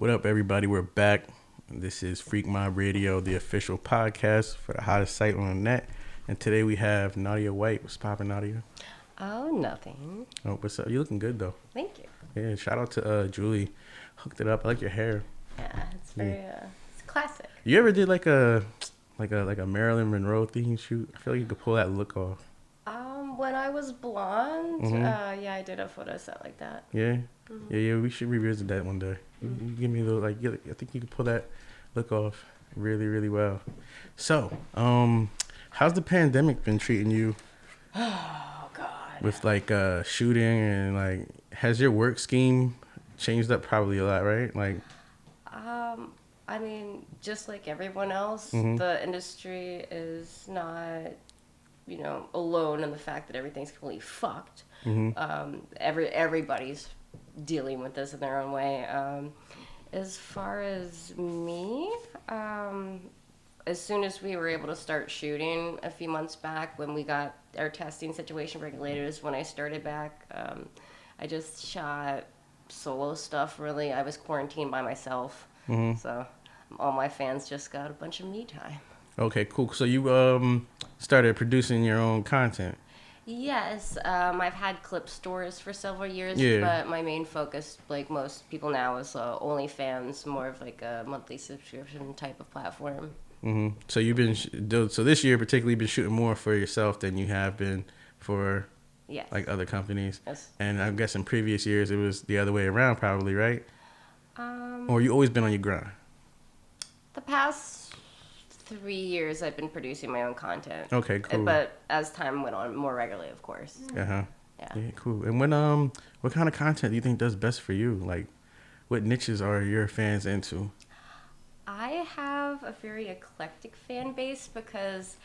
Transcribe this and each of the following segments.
What up, everybody? We're back. This is Freak Mob Radio, the official podcast for the hottest site on the net. And today we have Nadia White. What's poppin', Nadia? Oh, nothing. Oh, what's up? You looking good, though. Thank you. Yeah, shout out to Julie. Hooked it up. I like your hair. Yeah, it's very, it's classic. You ever did like a Marilyn Monroe theme shoot? I feel like you could pull that look off. When I was blonde, yeah, I did a photo set like that. Yeah? Mm-hmm. Yeah, we should revisit that one day. Mm-hmm. You give me a little, I think you could pull that look off really, really well. So, how's the pandemic been treating you? Oh, God. With like shooting and like, has your work scheme changed up probably a lot, right? Like, I mean, just like everyone else, the industry is not, alone in the fact that everything's completely fucked. Everybody's dealing with this in their own way. As far as me, as soon as we were able to start shooting a few months back, when we got our testing situation regulated, is when I started back. I just shot solo stuff, really. I was quarantined by myself, so all my fans just got a bunch of me time. Okay, cool. So you started producing your own content. Yes, I've had clip stores for several years, Yeah. but my main focus, like most people now, is OnlyFans, more of like a monthly subscription type of platform. So you've been so this year particularly, you've been shooting more for yourself than you have been for like other companies. Yes. And I guess in previous years it was the other way around, probably, right? Or you always been on your grind? The past 3 years, I've been producing my own content. Okay, cool. But as time went on, more regularly, of course. Yeah, Yeah. cool. And what kind of content do you think does best for you? Like, what niches are your fans into? I have a very eclectic fan base because,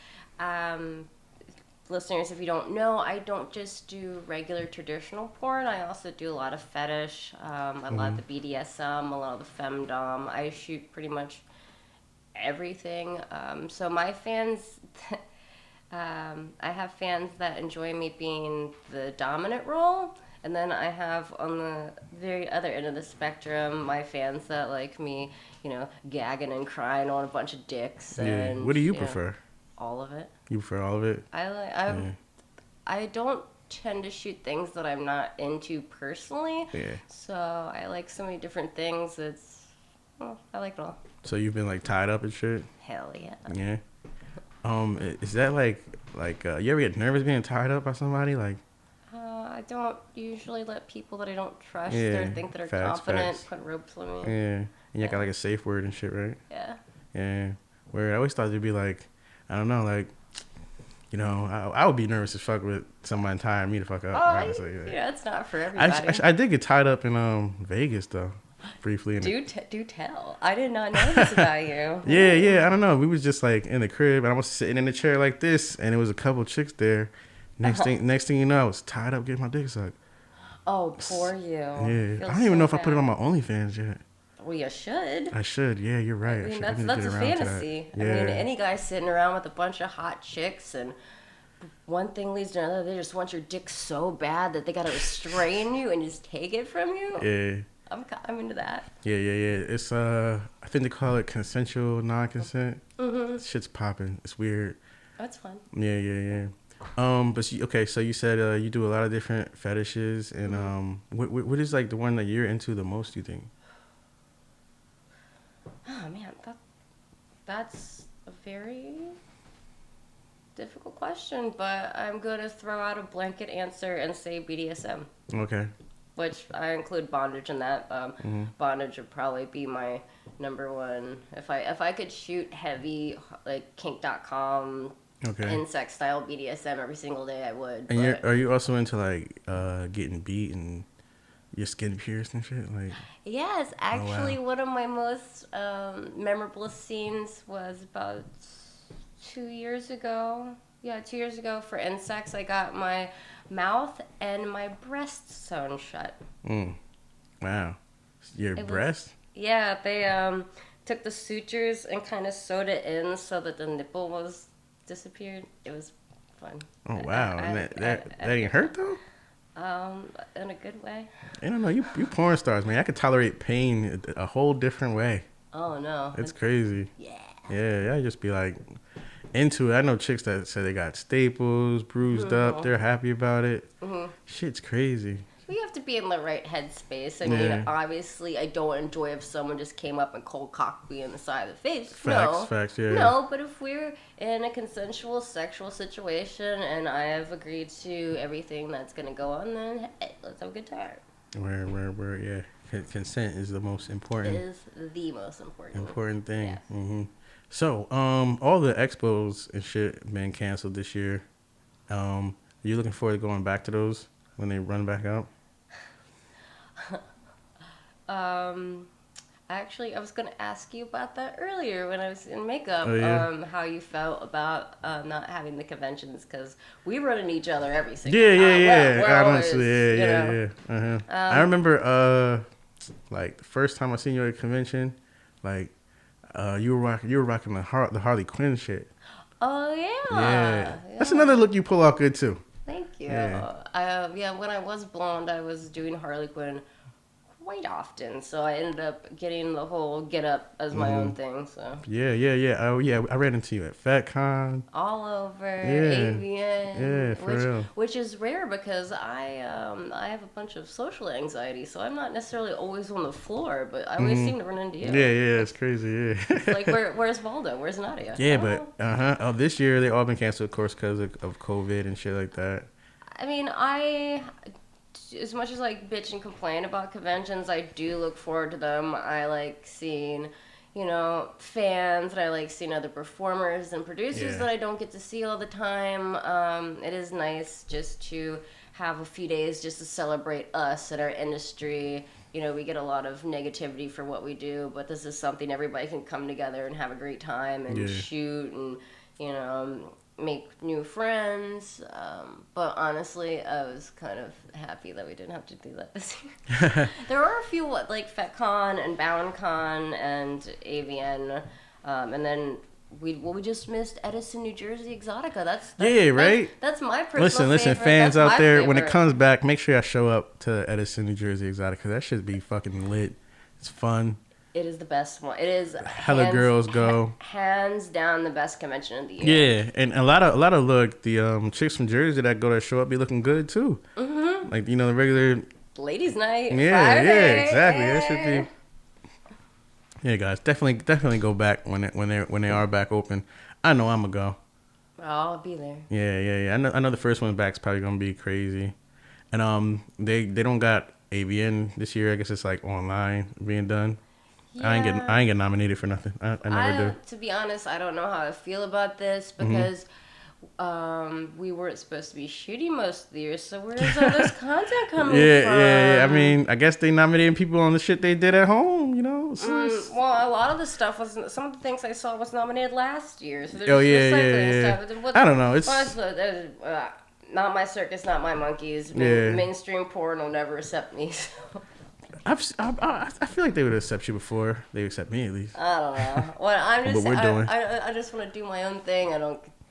listeners, if you don't know, I don't just do regular traditional porn. I also do a lot of fetish, a lot of the BDSM, a lot of the femdom. I shoot pretty much everything. So my fans, I have fans that enjoy me being the dominant role. And then I have on the very other end of the spectrum, my fans that like me, gagging and crying on a bunch of dicks. And, What do you prefer? All of it. You prefer all of it? I don't tend to shoot things that I'm not into personally. Yeah. So I like so many different things. I like it all. So you've been like tied up and shit? Hell yeah. Yeah. Is that like you ever get nervous being tied up by somebody? Like, I don't usually let people that I don't trust Yeah, or think that are facts. confident put ropes on me. yeah. And you got like a safe word and shit, right? Yeah. Yeah. Where I always thought it'd be like, I don't know, like, I would be nervous as fuck with somebody tying me the fuck up. Honestly. It's not for everybody. I did get tied up in Vegas though, briefly. Do tell. I did not know this about you. Yeah. I don't know. We was just like in the crib, and I was sitting in a chair like this, and it was a couple chicks there. Next thing you know, I was tied up getting my dick sucked. Oh, poor you. Yeah. I don't even know if I put it on my OnlyFans yet. Well, you should. I should. Yeah, you're right. I mean, that's a fantasy. Yeah. I mean, any guy sitting around with a bunch of hot chicks and one thing leads to another, they just want your dick so bad that they got to restrain you and just take it from you. Yeah. I'm into that. Yeah. It's I think they call it consensual non-consent. Shit's popping. It's weird. That's fun. Yeah. But so you said you do a lot of different fetishes, and what is like the one that you're into the most, you think? Oh man, that's a very difficult question, but I'm going to throw out a blanket answer and say BDSM. Okay. Which I include bondage in that. Bondage would probably be my number one. If I could shoot heavy, like kink.com, insect style BDSM every single day, I would. And are you also into like getting beat and your skin pierced and shit? Like, yes, actually, one of my most memorable scenes was about 2 years ago. Yeah, 2 years ago for insects, I got my mouth and my breast sewn shut. Wow. Your breast? Yeah, they took the sutures and kind of sewed it in so that the nipple was disappeared. It was fun. Oh wow! That ain't hurt though. In a good way. I don't know. You porn stars, man. I could tolerate pain a whole different way. Oh no. It's crazy. Yeah. Yeah, I just be like into it. I know chicks that say they got staples, bruised up. They're happy about it. Shit's crazy. We have to be in the right headspace. I Yeah. mean, obviously, I don't enjoy if someone just came up and cold cocked me in the side of the face. Facts, yeah. No, but if we're in a consensual sexual situation and I have agreed to everything that's going to go on, then hey, let's have a good time. Where, yeah. Consent is the most important. It is the most important thing. Yes. So, all the expos and shit been canceled this year. Are you looking forward to going back to those when they run back out? Actually, I was going to ask you about that earlier when I was in makeup. Oh, yeah? How you felt about not having the conventions, because we run into each other every single Yeah, time. yeah. We're Honestly, always, yeah. I remember, like the first time I seen you at a convention, like, you were rocking the Harley Quinn shit. Oh yeah. Yeah. That's another look you pull off good too. Thank you. Yeah. When I was blonde, I was doing Harley Quinn quite often, so I ended up getting the whole get up as my own thing. So Yeah. Oh yeah, I ran into you at FatCon. all over Yeah. AVN, Yeah, for real. which is rare because I have a bunch of social anxiety, so I'm not necessarily always on the floor, but I always seem to run into you. Yeah, it's crazy. Yeah. It's like where's Valdo? Where's Nadia? Yeah, but Oh, this year they all been canceled, of course, because of COVID and shit like that. I mean, as much as I bitch and complain about conventions, I do look forward to them. I like seeing, fans, and I like seeing other performers and producers that I don't get to see all the time. It is nice just to have a few days just to celebrate us and our industry. We get a lot of negativity for what we do, but this is something everybody can come together and have a great time and shoot and, make new friends. But honestly, I was kind of happy that we didn't have to do that this year. There are a few, like FetCon and BoundCon and AVN, and then we just missed Edison, New Jersey Exotica. That's right. That's my personal Listen, favorite. fans That's out my there, when it favorite. comes back, make sure y'all show up to Edison, New Jersey Exotica. That should be fucking lit. It's fun. It is the best one. It is Hella girls go. Hands down the best convention of the year. Yeah, and a lot of the chicks from Jersey that go to show up be looking good too. Mm-hmm. Like the regular Ladies' night. Yeah, Friday. exactly. That should be. Yeah, guys, definitely go back when they are back open. I know I'm gonna go. I'll be there. Yeah. I know the first one back's probably gonna be crazy, and they don't got AVN this year. I guess it's like online being done. Yeah. I ain't get nominated for nothing. I never do. To be honest, I don't know how I feel about this because we weren't supposed to be shooting most of the year. So where's all this content coming from? Yeah. I mean, I guess they nominating people on the shit they did at home. Well, a lot of the stuff some of the things I saw was nominated last year. So they're yeah. stuff. I don't know. It's not my circus, not my monkeys. Yeah. Mainstream porn will never accept me. So. I feel like they would accept you before they accept me at least. I don't know. Well, I just want to do my own thing.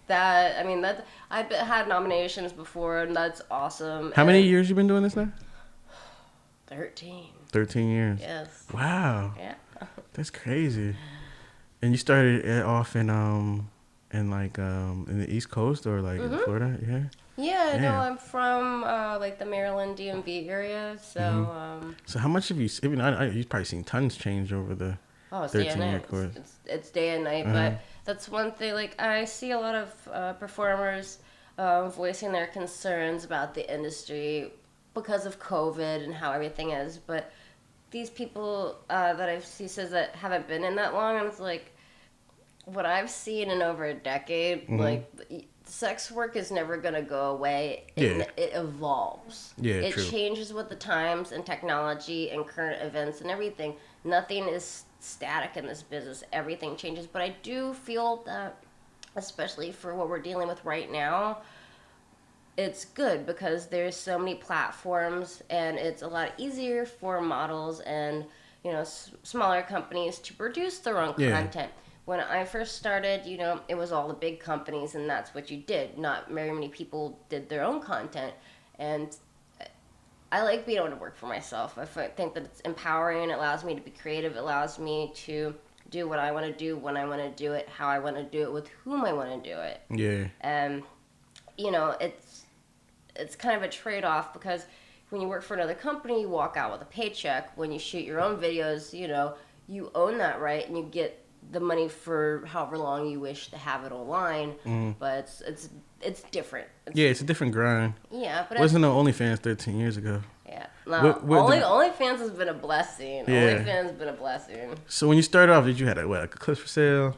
I've had nominations before, and that's awesome. How many years you been doing this now? 13. 13 years. Yes. Wow. Yeah. That's crazy. And you started it off in the East Coast or like in Florida, yeah. Yeah, no, I'm from the Maryland DMV area, so. So how much have you? I mean, you've probably seen tons change over the 13-year course. It's day and night, but that's one thing. Like I see a lot of performers voicing their concerns about the industry because of COVID and how everything is. But these people that I see says that haven't been in that long, and it's like what I've seen in over a decade, like. Sex work is never going to go away. It evolves. Yeah, it true. changes with the times and technology and current events and everything. Nothing is static in this business. Everything changes. But I do feel that, especially for what we're dealing with right now, it's good because there's so many platforms and it's a lot easier for models and, smaller companies to produce their own content. When I first started, it was all the big companies and that's what you did. Not very many people did their own content. And I like being able to work for myself. Think that it's empowering. It allows me to be creative. It allows me to do what I want to do, when I want to do it, how I want to do it, with whom I want to do it. Yeah. And, you know, it's kind of a trade-off, because when you work for another company, you walk out with a paycheck. When you shoot your own videos, you know, you own that right, and you get the money for however long you wish to have it online. But it's different. It's a different grind. Yeah, but wasn't no OnlyFans 13 years ago. Yeah, no. OnlyFans has been a blessing. Yeah. OnlyFans has been a blessing. So when you started off, did you have like a clips for sale?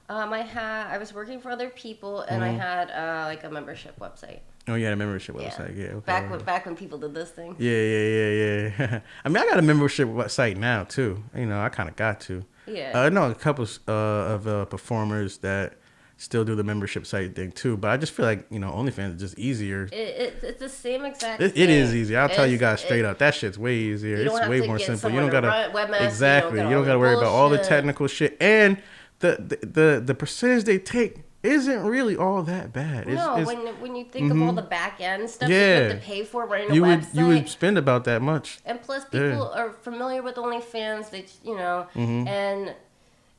I was working for other people, and I had like a membership website. Oh, you had a membership website. Yeah. Okay. Back when people did this thing. Yeah. I mean, I got a membership website now too. You know, I kind of got to. Yeah. I know a couple of performers that still do the membership site thing too, but I just feel like, you know, OnlyFans is just easier. It's the same exact It is easy. I'll tell you guys straight up. That shit's way easier. It's way more simple. You don't gotta exactly. You don't gotta worry about all the technical shit, and the percentage they take isn't really all that bad. When you think of all the back end stuff you have to pay for running a website, you would spend about that much. And plus, people are familiar with OnlyFans. They, you know, and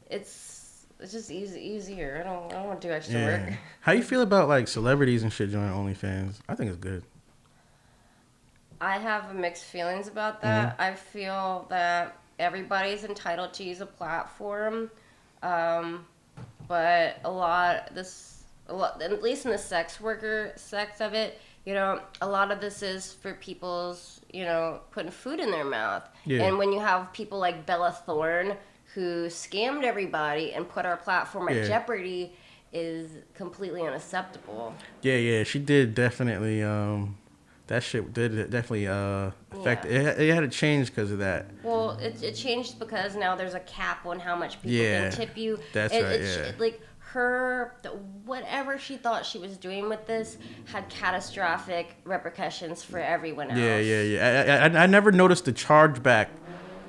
it's just easier. I don't want to do extra work. How you feel about like celebrities and shit joining OnlyFans? I think it's good. I have mixed feelings about that. I feel that everybody's entitled to use a platform. But a lot, at least in the sex worker sex of it, you know, a lot of this is for people's, you know, putting food in their mouth. Yeah. And when you have people like Bella Thorne, who scammed everybody and put our platform at jeopardy, is completely unacceptable. Yeah, she did definitely. That shit did definitely affect. It had to change because of that. Well, it changed because now there's a cap on how much people can tip you. That's right. Like whatever she thought she was doing with this had catastrophic repercussions for everyone else. Yeah. I never noticed the chargeback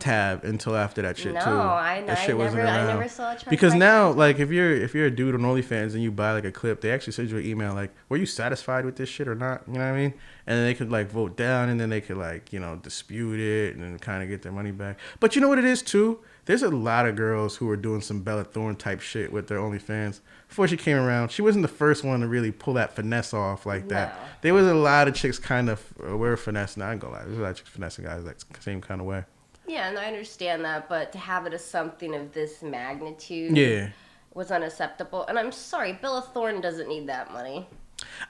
tab until after that shit too. I never saw a chargeback. Because now, like, if you're a dude on OnlyFans and you buy like a clip, they actually send you an email like, "Were you satisfied with this shit or not?" You know what I mean? And then they could like vote down, and then they could like, you know, dispute it and then kind of get their money back. But you know what it is too? There's a lot of girls who are doing some Bella Thorne type shit with their OnlyFans. Before she came around, she wasn't the first one to really pull that finesse off like that. There was a lot of chicks kind of were finessing. I ain't gonna lie, there's a lot of chicks finessing guys that same kind of way. Yeah, and I understand that, but to have it as something of this magnitude was unacceptable. And I'm sorry, Bella Thorne doesn't need that money.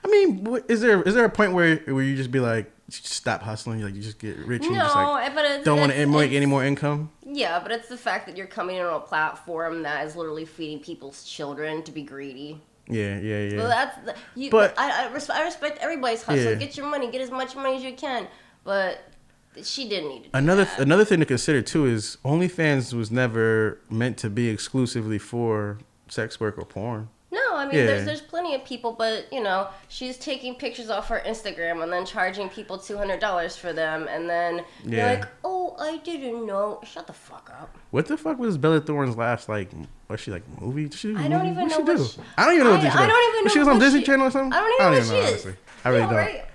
I mean, is there a point where you just be like, stop hustling, like you just get rich and you just like don't want to make any more income? Yeah, but it's the fact that you're coming in on a platform that is literally feeding people's children to be greedy. Yeah. So but I respect everybody's hustle. Yeah. Get your money, get as much money as you can, but she didn't need to do that. Another thing to consider too is OnlyFans was never meant to be exclusively for sex work or porn. No, I mean there's plenty of people, but you know, she's taking pictures off her Instagram and then charging people $200 for them, and then you're like, "Oh, I didn't know." Shut the fuck up. What the fuck was Bella Thorne's last like? Was she like movie? I don't even know what she. I don't even know what she did. I don't even know. She was on Disney Channel or something. I don't even know what she is. Honestly. I really don't. Right?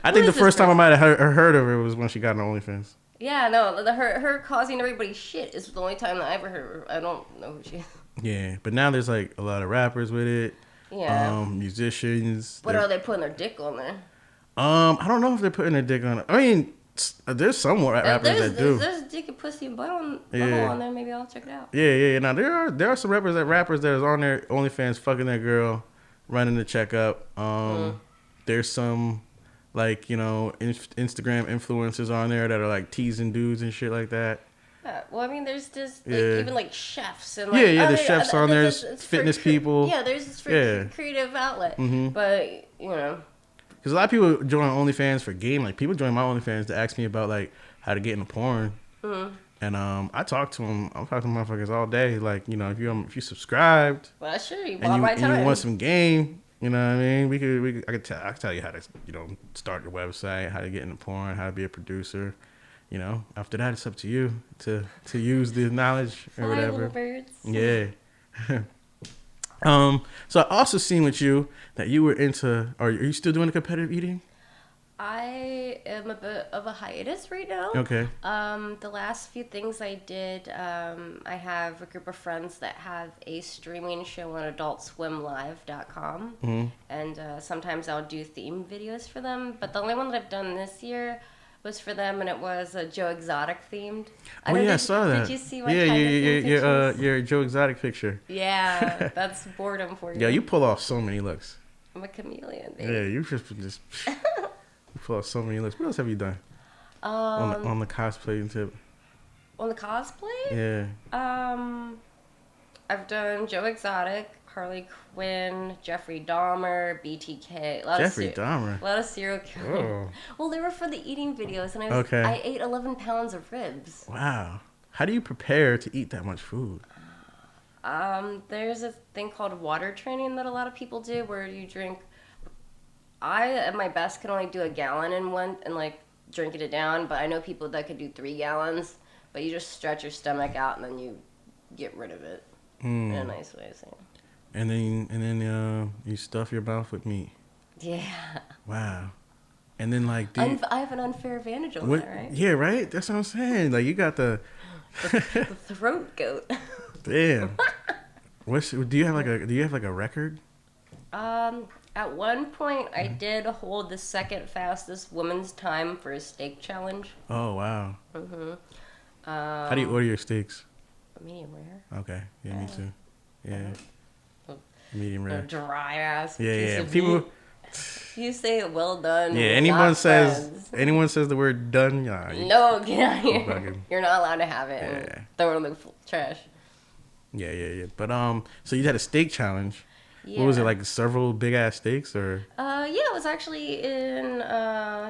I think the first time I might have heard of her was when she got on OnlyFans. Yeah, no, her causing everybody shit is the only time that I ever heard her. I don't know who she is. Yeah, but now there's like a lot of rappers with it. Yeah. Musicians. What are they putting their dick on there? I don't know if they're putting their dick on it. I mean, there's some rappers that do. There's dick and pussy and butt on there. Maybe I'll check it out. Yeah. Now there are some rappers that is on their OnlyFans fucking their girl, running the checkup. There's some like, you know, Instagram influencers on there that are like teasing dudes and shit like that. Yeah, well, I mean, there's just like, even like chefs and like there's chefs on there, fitness people. Yeah, there's this for creative outlet, but you know, because a lot of people join OnlyFans for game. Like people join my OnlyFans to ask me about like how to get into porn, and I talk to them. I'm talking to motherfuckers all day. Like, you know, if you subscribed, well, sure, you bought my time. And you want some game. You know what I mean? I could tell you how to, you know, start your website, how to get into porn, how to be a producer. You know, after that, it's up to you to use the knowledge or whatever. Birds. Yeah. So I also seen with you that you were into. Are you still doing the competitive eating? I am a bit of a hiatus right now. Okay. The last few things I did, I have a group of friends that have a streaming show on AdultSwimLive.com, and sometimes I'll do theme videos for them. But the only one that I've done this year was for them, and it was Joe Exotic themed. Oh yeah, I saw that. Did you see my Yeah, tiger theme pictures? your Joe Exotic picture. Yeah, that's boredom for you. Yeah, you pull off so many looks. I'm a chameleon, baby. Yeah, you just you pull off so many looks. What else have you done on the cosplaying tip? On the cosplay? Yeah. I've done Joe Exotic, Harley Quinn, Jeffrey Dahmer, BTK. Dahmer. A lot of serial killers. Oh. Well, they were for the eating videos, and Okay. I ate 11 pounds of ribs. Wow. How do you prepare to eat that much food? There's a thing called water training that a lot of people do, where you drink. I, at my best, can only do a gallon in one and like drinking it down. But I know people that could do 3 gallons. But you just stretch your stomach out and then you get rid of it in a nice way. So. And then you stuff your mouth with meat. Yeah. Wow. And then like I have an unfair advantage on that, right? Yeah, right. That's what I'm saying. Like you got the the throat goat. Damn. Do you have like a record? At one point, I did hold the second fastest woman's time for a steak challenge. Oh wow. Mhm. How do you order your steaks? Medium rare. Okay. Yeah, me too. Yeah. Medium rare. A dry ass. Yeah. People. You say it well done. Yeah. Anyone says the word done. Yeah. No, get out of here. You're not allowed to have it. Yeah. And throw it in the trash. Yeah. But so you had a steak challenge. Yeah. What was it, like several big ass steaks or? Yeah, it was actually in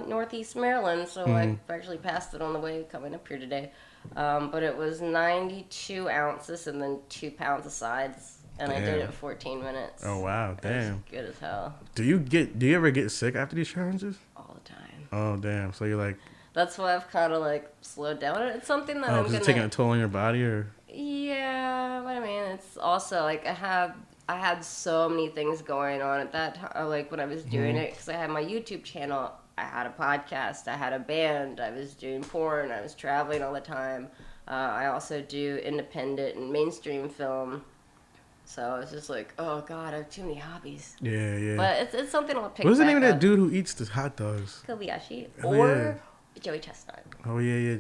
Northeast Maryland, so I actually passed it on the way coming up here today. But it was 92 ounces and then 2 pounds of sides, and I did it in 14 minutes. Oh wow, damn! It was good as hell. Do you ever get sick after these challenges? All the time. Oh damn! So you're like. That's why I've kind of like slowed down. It's something that I'm gonna. It's taking a toll on your body, or? Yeah, but I mean, it's also like I had so many things going on at that time, like when I was doing it, because I had my YouTube channel, I had a podcast, I had a band, I was doing porn, I was traveling all the time. I also do independent and mainstream film. So it's just like, oh god, I have too many hobbies. Yeah. But it's something I'll pick. What's the name of that dude who eats the hot dogs? Kobayashi or Joey Chestnut. Oh yeah.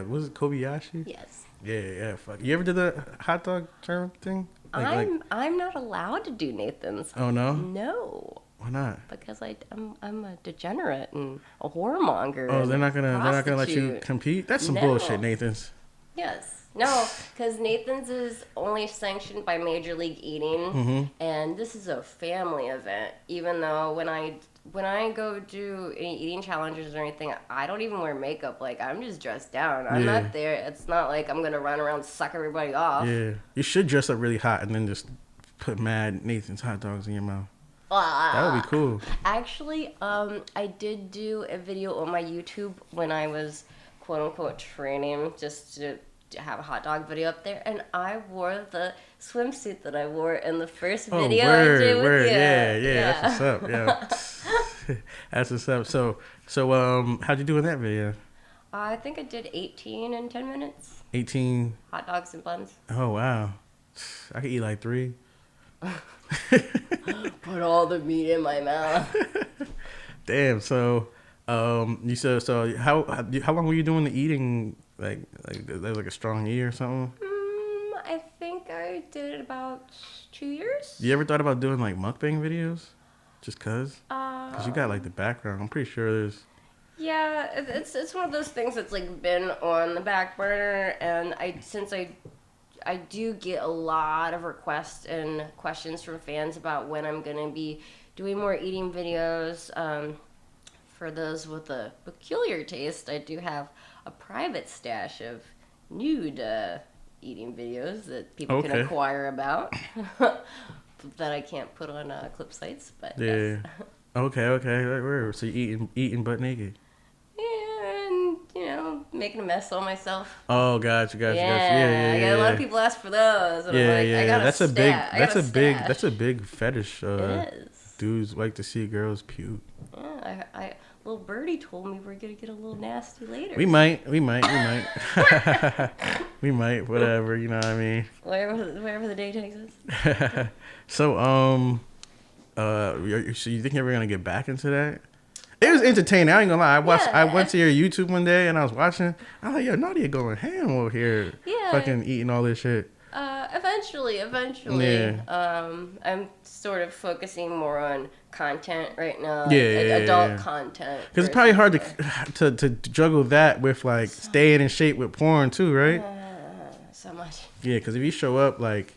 Was it Kobayashi? Yes. Yeah. Fuck. You ever did the hot dog term thing? I'm not allowed to do Nathan's. Oh no. No. Why not? Because I'm a degenerate and a whoremonger. Oh, they're not gonna let you compete. That's some bullshit, Nathan's. Yes. No, because Nathan's is only sanctioned by Major League Eating, and this is a family event. Even though when I go do any eating challenges or anything, I don't even wear makeup. Like, I'm just dressed down. I'm not there. It's not like I'm going to run around and suck everybody off. Yeah. You should dress up really hot and then just put mad Nathan's hot dogs in your mouth. That would be cool. Actually, I did do a video on my YouTube when I was, quote-unquote, training just to have a hot dog video up there, and I wore the swimsuit that I wore in the first video I did with you. Yeah, that's what's up. Yeah, that's what's up. So, how'd you do in that video? I think I did 18 in 10 minutes. 18 hot dogs and buns. Oh wow, I could eat like 3. Put all the meat in my mouth. Damn. So, you said so. How long were you doing the eating? Like that was like a strong year or something? I think I did it about 2 years. You ever thought about doing like mukbang videos? Just cause? Cause you got like the background. I'm pretty sure there's. Yeah, it's one of those things that's like been on the back burner, and since I do get a lot of requests and questions from fans about when I'm gonna be doing more eating videos. For those with a peculiar taste, I do have a private stash of nude eating videos that people can acquire about that I can't put on clip sites. But yeah, yes. Okay. So you eating butt naked? Yeah, and making a mess of myself. Oh, gotcha. Yeah. I got a lot of people ask for those. And I'm like, I got That's a big fetish. It is. Dudes like to see girls puke. Yeah, little birdie told me we're gonna get a little nasty later. We might. We might. We might. Whatever. You know what I mean. Wherever the day takes us. So so you think you're ever gonna get back into that? It was entertaining. I ain't gonna lie. I went to your YouTube one day and I was watching. I was like, yo, Nadia going ham over here. Yeah. Fucking eating all this shit. Eventually. Yeah. I'm sort of focusing more on content right now. Yeah, adult content. Because it's probably hard to juggle that with like staying in shape with porn too, right? So much. Yeah, because if you show up like,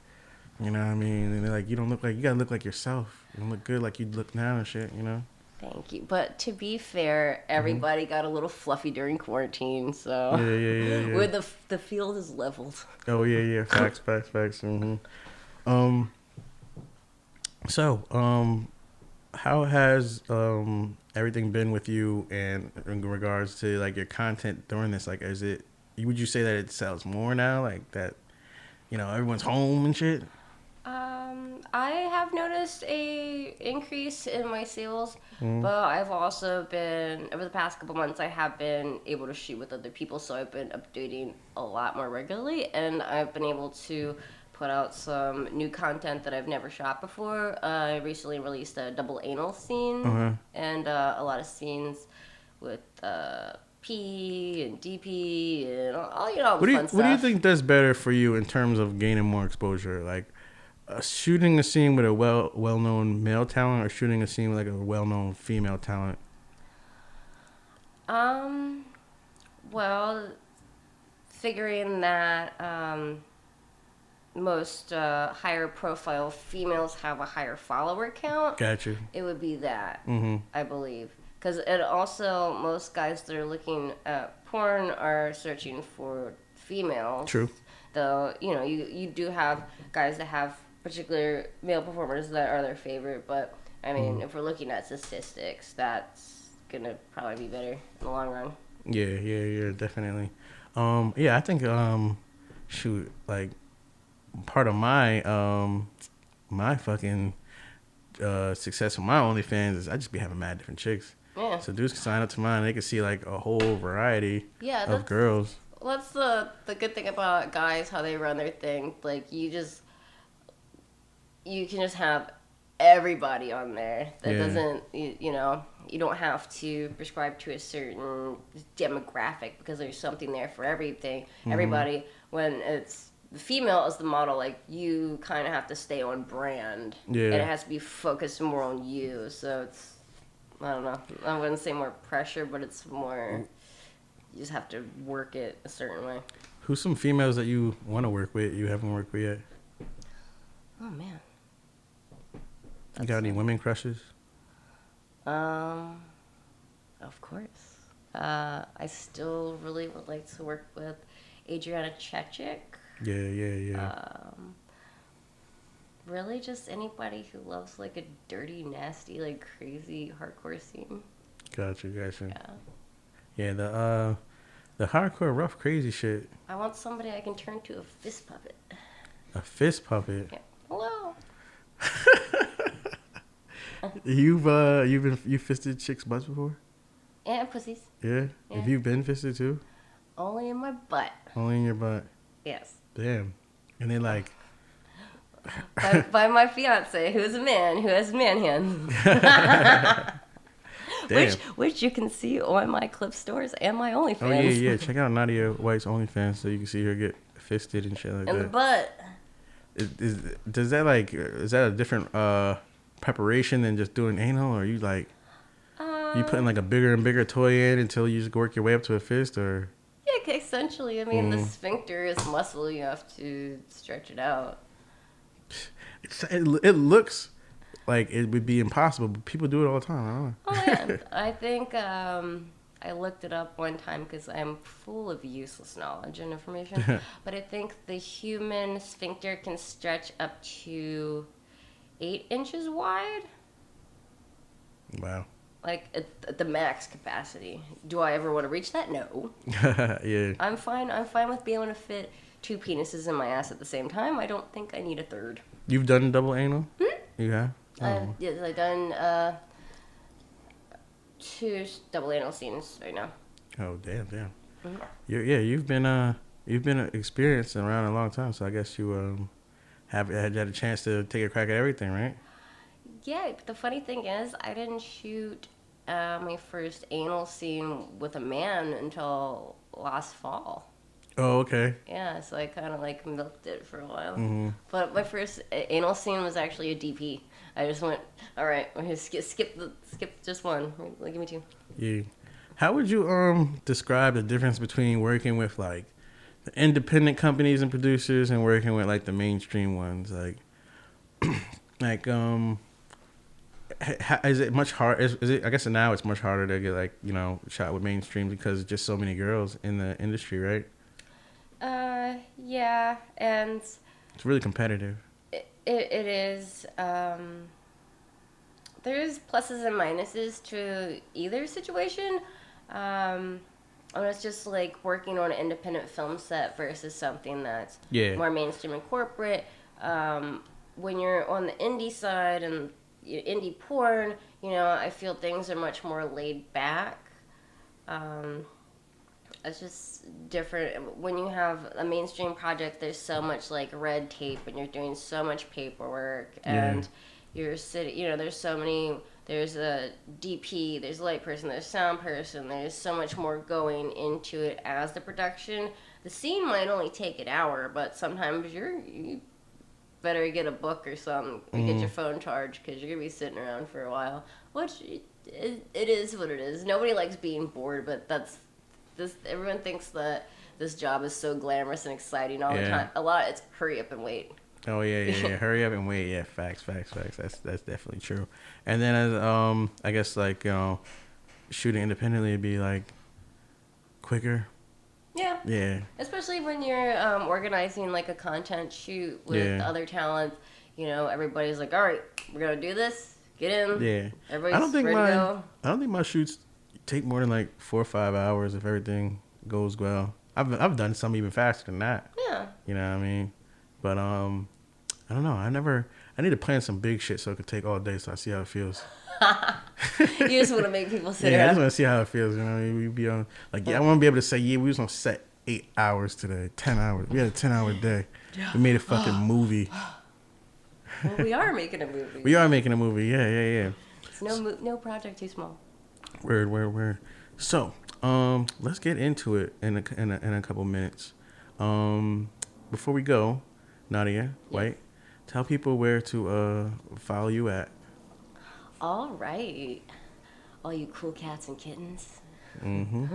you know what I mean, and like you don't look like, you gotta look like yourself. You don't look good like you look now and shit, you know? Thank you. But to be fair, everybody got a little fluffy during quarantine, so Yeah. where the field is leveled. Oh yeah. Facts. So, how has everything been with you and in regards to like your content during this? Like, would you say that it sells more now? Like that, you know, everyone's home and shit? I have noticed a increase in my sales, but I've also been, over the past couple months, I have been able to shoot with other people, so I've been updating a lot more regularly, and I've been able to put out some new content that I've never shot before. I recently released a double anal scene, and a lot of scenes with P and DP and all the fun stuff. What do you think does better for you in terms of gaining more exposure? Like, shooting a scene with a well-known male talent or shooting a scene with like a well-known female talent? Well, figuring that most higher profile females have a higher follower count. Gotcha. It would be that, I believe. Because it also, most guys that are looking at porn are searching for females. True. Though, you know, you do have guys that have particular male performers that are their favorite, but I mean, if we're looking at statistics, that's gonna probably be better in the long run. Yeah, definitely. I think shoot, like part of my my fucking success with my OnlyFans is I just be having mad different chicks. Yeah. So dudes can sign up to mine, and they can see like a whole variety of girls. That's the good thing about guys, how they run their thing. Like you can just have everybody on there. That doesn't, you know, you don't have to prescribe to a certain demographic because there's something there for everything. Everybody, when it's the female is the model, like you kind of have to stay on brand. Yeah. And it has to be focused more on you. So it's, I don't know, I wouldn't say more pressure, but it's more, you just have to work it a certain way. Who's some females that you want to work with, you haven't worked with yet? Oh, man. You got any women crushes? Of course. I still really would like to work with Adriana Chechik. Yeah. Really just anybody who loves like a dirty, nasty, like crazy hardcore scene. Gotcha. Yeah, the hardcore, rough, crazy shit. I want somebody I can turn to a fist puppet. A fist puppet? Yeah. Hello. You fisted chicks' butts before? And pussies. Yeah? Have you been fisted too? Only in my butt. Only in your butt? Yes. Damn. And they like... by my fiance, who's a man, who has man hands. Which you can see on my clip stores and my OnlyFans. Oh, yeah. Check out Nadia White's OnlyFans so you can see her get fisted and shit like that. In the butt. Is that a different preparation than just doing anal, or are you like you putting like a bigger and bigger toy in until you just work your way up to a fist, or? Yeah, essentially. I mean, the sphincter is muscle. You have to stretch it out. It looks like it would be impossible, but people do it all the time. I don't know. Oh yeah, I think I looked it up one time because I'm full of useless knowledge and information. But I think the human sphincter can stretch up to 8 inches wide. Wow. Like at the max capacity. Do I ever want to reach that? No. Yeah. I'm fine with being able to fit 2 penises in my ass at the same time. I don't think I need a third. You've done double anal? You have? Yes, I've done 2 double anal scenes right now. Oh damn. Mhm. You've been experienced around a long time, so I guess you have had a chance to take a crack at everything, right? Yeah, but the funny thing is, I didn't shoot my first anal scene with a man until last fall. Oh, okay. Yeah, so I kind of like milked it for a while. Mm-hmm. But my first anal scene was actually a DP. I just went, all right, we're gonna skip just one. Like, give me 2. Yeah. How would you describe the difference between working with like the independent companies and producers and working with like the mainstream ones? Like, like is it much hard? Is it? I guess now it's much harder to get like shot with mainstream because there's just so many girls in the industry, right? Yeah, and It's really competitive. it is. There's pluses and minuses to either situation. And it's just like working on an independent film set versus something that's more mainstream and corporate. When you're on the indie side and indie porn, I feel things are much more laid back. It's just different. When you have a mainstream project, there's so much like red tape and you're doing so much paperwork and you're sitting, there's so many, there's a DP, there's a light person, there's sound person, there's so much more going into it as the production. The scene might only take an hour, but sometimes you better get a book or something or get your phone charged because you're going to be sitting around for a while, which it is what it is. Nobody likes being bored, but everyone thinks that this job is so glamorous and exciting all the time. A lot, it's hurry up and wait. Oh yeah. Hurry up and wait. Yeah, facts. That's definitely true. And then as I guess like shooting independently would be like quicker. Yeah. Yeah. Especially when you're organizing like a content shoot with other talent. Everybody's like, all right, we're gonna do this. Get in. Yeah. Everybody's ready to go. I don't think my shoots take more than like 4 or 5 hours if everything goes well. I've done some even faster than that. Yeah. You know what I mean? But I don't know. I need to plan some big shit so it could take all day so I see how it feels. You just want to make people sit I around. just want to see how it feels. We be on I want to be able to say, we was on set 8 hours today, 10 hours. We had a 10-hour day. We made a fucking movie. Well, we are making a movie. We are making a movie. Yeah. It's no project too small. Word. So, let's get into it in a couple minutes. Before we go, Nadia, White, tell people where to follow you at. All right, all you cool cats and kittens. Mm-hmm.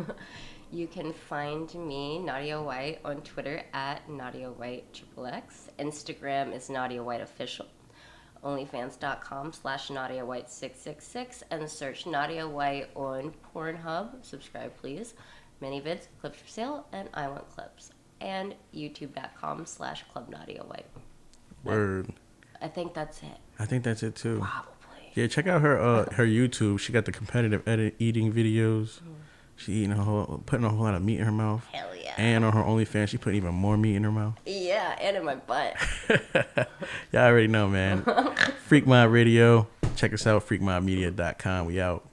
You can find me, Nadia White, on Twitter at Nadia White XXX. Instagram is Nadia White Official. OnlyFans.com/Nadia White 666 and search Nadia White on Pornhub. Subscribe, please. Many vids, clips for sale, and I want clips. And YouTube.com/Club Nadia White. Word. I think that's it. I think that's it too. Probably. Yeah, check out her YouTube. She got the competitive eating videos. She putting a whole lot of meat in her mouth. Hell yeah. And on her OnlyFans, she putting even more meat in her mouth. Yeah, and in my butt. Y'all already know, man. Freak Mob Radio. Check us out, freakmobmedia.com. We out.